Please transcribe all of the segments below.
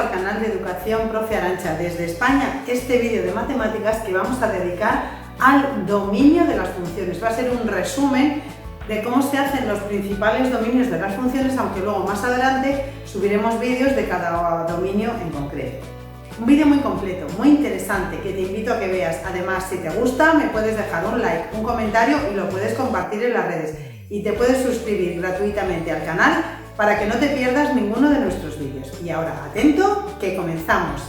al canal de Educación Profe Arantxa desde España. Este vídeo de matemáticas que vamos a dedicar al dominio de las funciones. Va a ser un resumen de cómo se hacen los principales dominios de las funciones, aunque luego más adelante subiremos vídeos de cada dominio en concreto. Un vídeo muy completo, muy interesante, que te invito a que veas. Además, si te gusta, me puedes dejar un like, un comentario y lo puedes compartir en las redes. Y te puedes suscribir gratuitamente al canal para que no te pierdas ninguno de nuestros vídeos. Y ahora, atento, que comenzamos.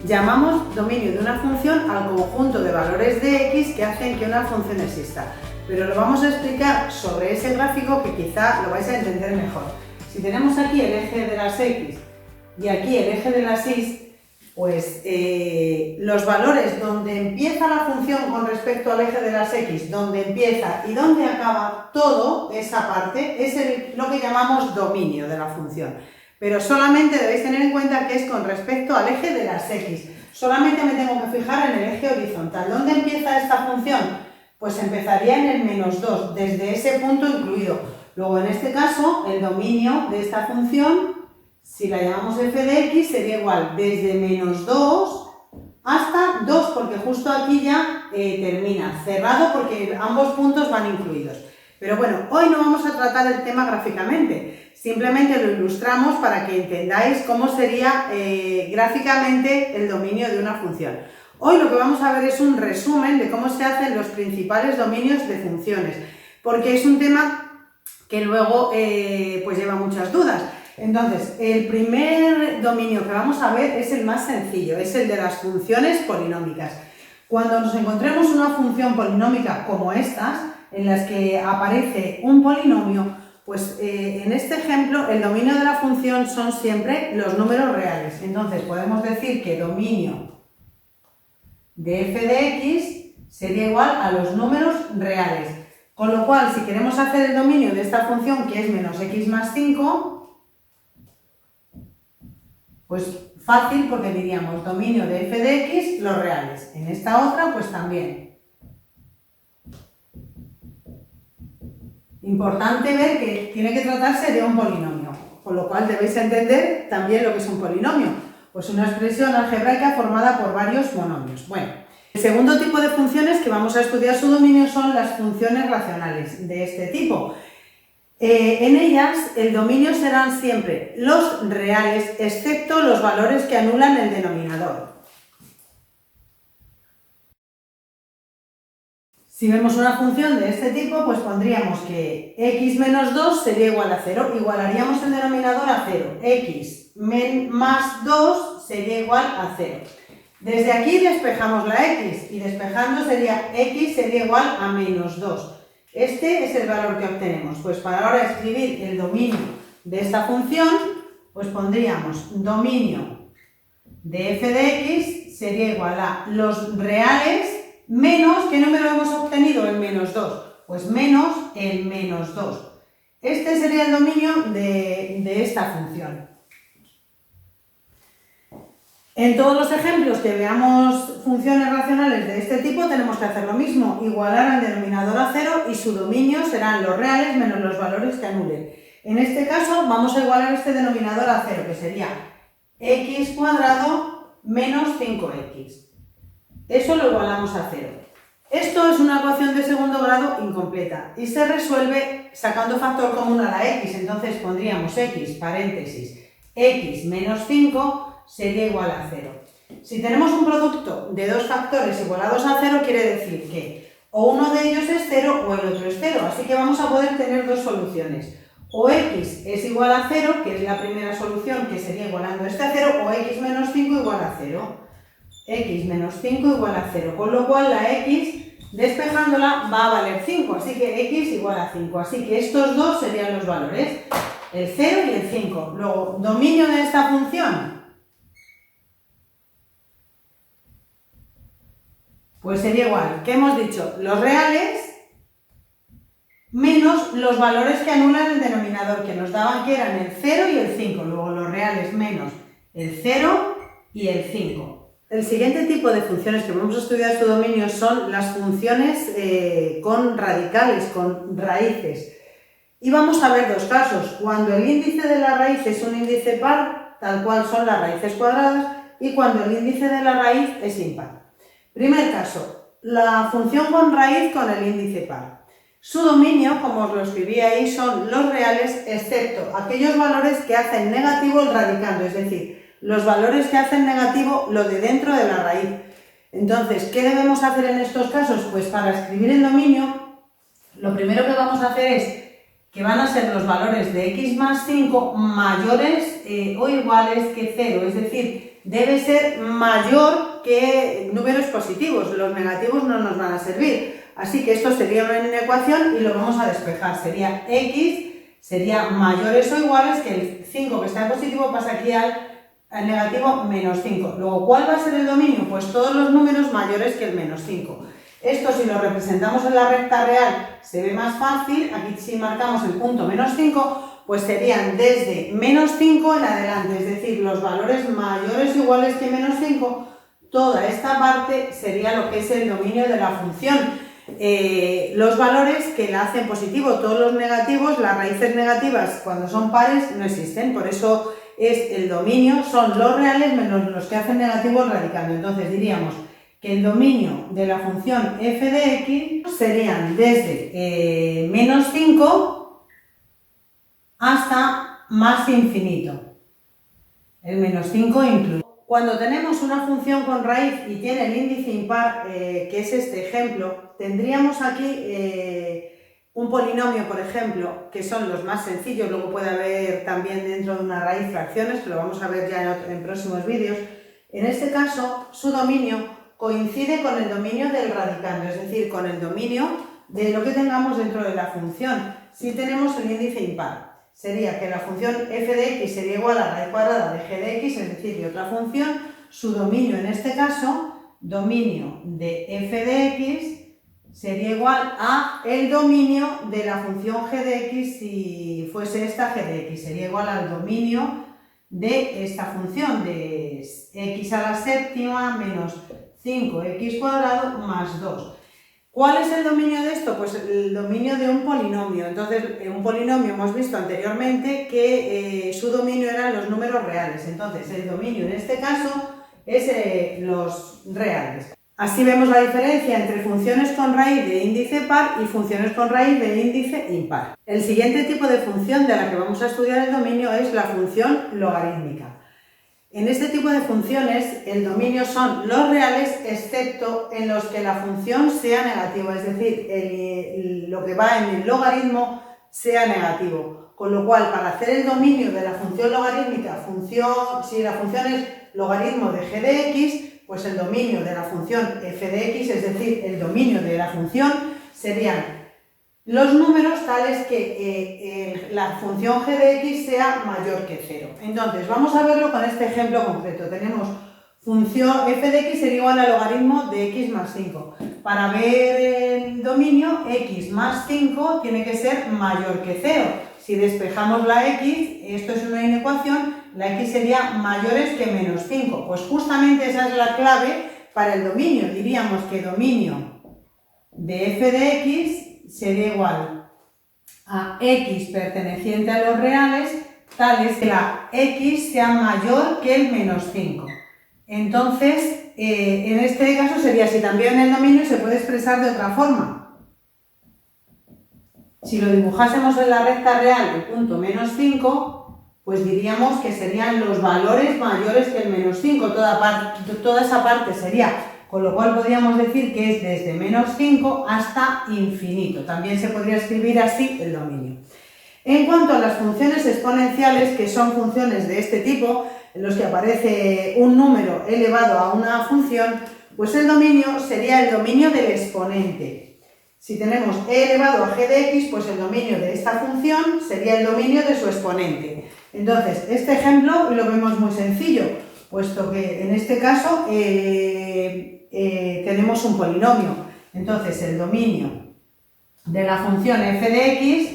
Llamamos dominio de una función al conjunto de valores de x que hacen que una función exista, pero lo vamos a explicar sobre ese gráfico que quizá lo vais a entender mejor. Si tenemos aquí el eje de las x y aquí el eje de las y, pues los valores donde empieza la función con respecto al eje de las x, donde empieza y donde acaba toda esa parte, es lo que llamamos dominio de la función. Pero solamente debéis tener en cuenta que es con respecto al eje de las x. Solamente me tengo que fijar en el eje horizontal. ¿Dónde empieza esta función? Pues empezaría en el menos 2, desde ese punto incluido. Luego, en este caso, el dominio de esta función, si la llamamos f de x, sería igual desde menos 2 hasta 2, porque justo aquí ya termina, cerrado porque ambos puntos van incluidos. Pero bueno, hoy no vamos a tratar el tema gráficamente, simplemente lo ilustramos para que entendáis cómo sería gráficamente el dominio de una función. Hoy lo que vamos a ver es un resumen de cómo se hacen los principales dominios de funciones, porque es un tema que luego pues lleva muchas dudas. Entonces, el primer dominio que vamos a ver es el más sencillo, es el de las funciones polinómicas. Cuando nos encontremos una función polinómica como estas, en las que aparece un polinomio, pues en este ejemplo el dominio de la función son siempre los números reales. Entonces podemos decir que dominio de f de x sería igual a los números reales. Con lo cual, si queremos hacer el dominio de esta función, que es menos x más 5, pues fácil, porque diríamos dominio de f de x, los reales. En esta otra, pues también. Importante ver que tiene que tratarse de un polinomio, con lo cual debéis entender también lo que es un polinomio, pues una expresión algebraica formada por varios monomios. Bueno, el segundo tipo de funciones que vamos a estudiar su dominio son las funciones racionales de este tipo. En ellas el dominio serán siempre los reales, excepto los valores que anulan el denominador. Si vemos una función de este tipo, pues pondríamos que x menos 2 sería igual a 0. Igualaríamos el denominador a 0. X más 2 sería igual a 0. Desde aquí despejamos la x y despejando sería x sería igual a menos 2. Este es el valor que obtenemos. Pues para ahora escribir el dominio de esta función, pues pondríamos dominio de f de x sería igual a los reales menos, ¿qué número hemos obtenido? El menos 2. Pues menos el menos 2. Este sería el dominio de esta función. En todos los ejemplos que veamos funciones racionales de este tipo, tenemos que hacer lo mismo, igualar al denominador a 0 y su dominio serán los reales menos los valores que anulen. En este caso vamos a igualar este denominador a 0, que sería x cuadrado menos 5x. Eso lo igualamos a 0. Esto es una ecuación de segundo grado incompleta y se resuelve sacando factor común a la x. Entonces pondríamos x, paréntesis, x menos 5 sería igual a 0. Si tenemos un producto de dos factores igualados a 0, quiere decir que o uno de ellos es 0 o el otro es 0. Así que vamos a poder tener dos soluciones. O x es igual a 0, que es la primera solución, que sería igualando este a 0, o x menos 5 igual a 0. X menos 5 igual a 0, con lo cual la x, despejándola, va a valer 5, así que x igual a 5. Así que estos dos serían los valores, el 0 y el 5. Luego, dominio de esta función, pues sería igual, que hemos dicho, los reales menos los valores que anulan el denominador, que nos daban que eran el 0 y el 5, luego los reales menos el 0 y el 5. El siguiente tipo de funciones que vamos a estudiar en su dominio son las funciones con radicales, con raíces. Y vamos a ver dos casos, cuando el índice de la raíz es un índice par, tal cual son las raíces cuadradas, y cuando el índice de la raíz es impar. Primer caso, la función con raíz con el índice par. Su dominio, como os lo escribí ahí, son los reales, excepto aquellos valores que hacen negativo el radicando, es decir, los valores que hacen negativo lo de dentro de la raíz. Entonces, ¿qué debemos hacer en estos casos? Pues para escribir el dominio, lo primero que vamos a hacer es que van a ser los valores de x más 5 mayores o iguales que 0, es decir, debe ser mayor que números positivos, los negativos no nos van a servir. Así que esto sería una inecuación y lo vamos a despejar. Sería x, sería mayores o iguales que el 5 que está en positivo pasa aquí al negativo menos 5. Luego, ¿cuál va a ser el dominio? Pues todos los números mayores que el menos 5. Esto si lo representamos en la recta real se ve más fácil. Aquí si marcamos el punto menos 5, pues serían desde menos 5 en adelante. Es decir, los valores mayores o iguales que menos 5, toda esta parte sería lo que es el dominio de la función. Los valores que la hacen positivo, todos los negativos, las raíces negativas cuando son pares no existen, por eso es el dominio, son los reales menos los que hacen negativo el radicando. Entonces diríamos que el dominio de la función f de x serían desde menos 5 hasta más infinito, el menos 5 incluido. Cuando tenemos una función con raíz y tiene el índice impar, que es este ejemplo, tendríamos aquí un polinomio, por ejemplo, que son los más sencillos, luego puede haber también dentro de una raíz fracciones, que lo vamos a ver ya en próximos vídeos. En este caso, su dominio coincide con el dominio del radicando, es decir, con el dominio de lo que tengamos dentro de la función, si tenemos el índice impar. Sería que la función f de x sería igual a la raíz cuadrada de g de x, es decir, de otra función, su dominio en este caso, dominio de f de x, sería igual a el dominio de la función g de x si fuese esta g de x, sería igual al dominio de esta función de x a la séptima menos 5x cuadrado más 2. ¿Cuál es el dominio de esto? Pues el dominio de un polinomio. Entonces, un polinomio hemos visto anteriormente que su dominio eran los números reales. Entonces, el dominio en este caso es los reales. Así vemos la diferencia entre funciones con raíz de índice par y funciones con raíz de índice impar. El siguiente tipo de función de la que vamos a estudiar el dominio es la función logarítmica. En este tipo de funciones el dominio son los reales excepto en los que la función sea negativa, es decir, lo que va en el logaritmo sea negativo. Con lo cual, para hacer el dominio de la función logarítmica, si la función es logaritmo de g de x, pues el dominio de la función f de x, es decir, el dominio de la función, serían los números tales que la función g de x sea mayor que 0. Entonces, vamos a verlo con este ejemplo concreto. Tenemos función f de x sería igual al logaritmo de x más 5. Para ver el dominio, x más 5 tiene que ser mayor que 0. Si despejamos la x, esto es una inecuación, la x sería mayores que menos 5. Pues justamente esa es la clave para el dominio. Diríamos que dominio de f de x sería igual a x perteneciente a los reales, tales que la x sea mayor que el menos 5. Entonces, en este caso sería así. También el dominio se puede expresar de otra forma. Si lo dibujásemos en la recta real, el punto menos 5, pues diríamos que serían los valores mayores que el menos 5. Toda esa parte sería, con lo cual podríamos decir que es desde menos 5 hasta infinito. También se podría escribir así el dominio. En cuanto a las funciones exponenciales, que son funciones de este tipo, en los que aparece un número elevado a una función, pues el dominio sería el dominio del exponente. Si tenemos e elevado a g de x, pues el dominio de esta función sería el dominio de su exponente. Entonces, este ejemplo lo vemos muy sencillo, puesto que en este caso tenemos un polinomio. Entonces, el dominio de la función f de x,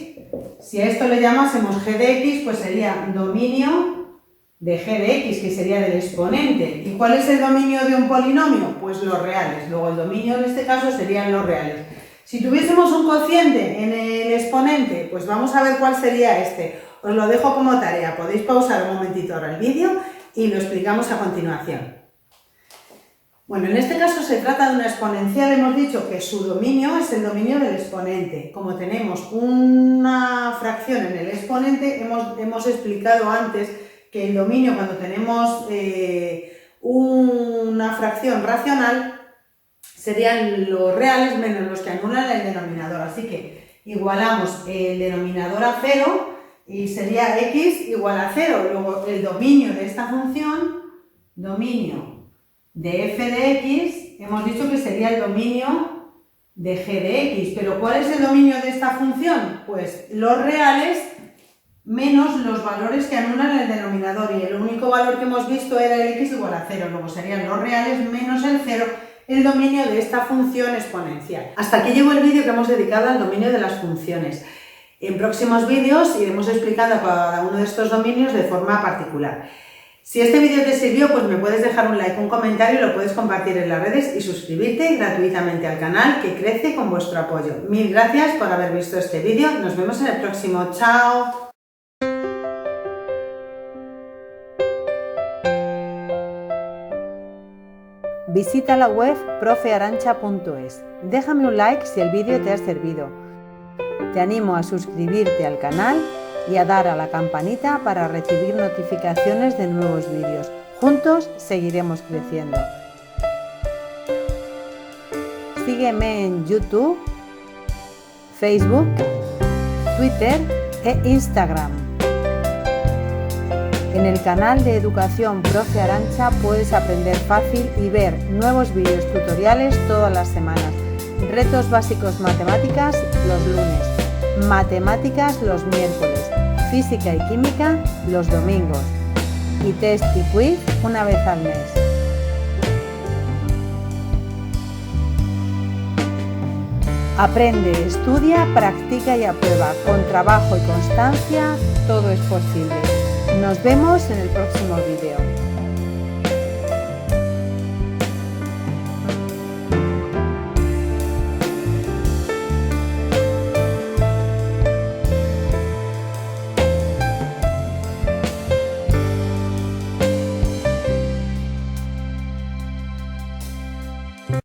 si a esto le llamásemos g de x, pues sería dominio de g de x, que sería del exponente. ¿Y cuál es el dominio de un polinomio? Pues los reales. Luego el dominio en este caso serían los reales. Si tuviésemos un cociente en el exponente, pues vamos a ver cuál sería este. Os lo dejo como tarea. Podéis pausar un momentito ahora el vídeo y lo explicamos a continuación. Bueno, en este caso se trata de una exponencial. Hemos dicho que su dominio es el dominio del exponente. Como tenemos una fracción en el exponente, hemos explicado antes que el dominio, cuando tenemos una fracción racional, serían los reales menos los que anulan el denominador. Así que igualamos el denominador a 0 y sería x igual a 0. Luego el dominio de esta función, dominio de f de x, hemos dicho que sería el dominio de g de x. ¿Pero cuál es el dominio de esta función? Pues los reales menos los valores que anulan el denominador, y el único valor que hemos visto era el x igual a 0, luego serían los reales menos el 0, el dominio de esta función exponencial. Hasta aquí llegó el vídeo que hemos dedicado al dominio de las funciones. En próximos vídeos iremos explicando cada uno de estos dominios de forma particular. Si este vídeo te sirvió, pues me puedes dejar un like, un comentario, lo puedes compartir en las redes y suscribirte gratuitamente al canal, que crece con vuestro apoyo. Mil gracias por haber visto este vídeo, nos vemos en el próximo. ¡Chao! Visita la web profearancha.es. Déjame un like si el vídeo te ha servido. Te animo a suscribirte al canal y a dar a la campanita para recibir notificaciones de nuevos vídeos. Juntos seguiremos creciendo. Sígueme en YouTube, Facebook, Twitter e Instagram. En el canal de Educación Profe Arancha puedes aprender fácil y ver nuevos vídeos tutoriales todas las semanas. Retos básicos matemáticas los lunes, matemáticas los miércoles, física y química los domingos y test y quiz una vez al mes. Aprende, estudia, practica y aprueba. Con trabajo y constancia todo es posible. Nos vemos en el próximo vídeo.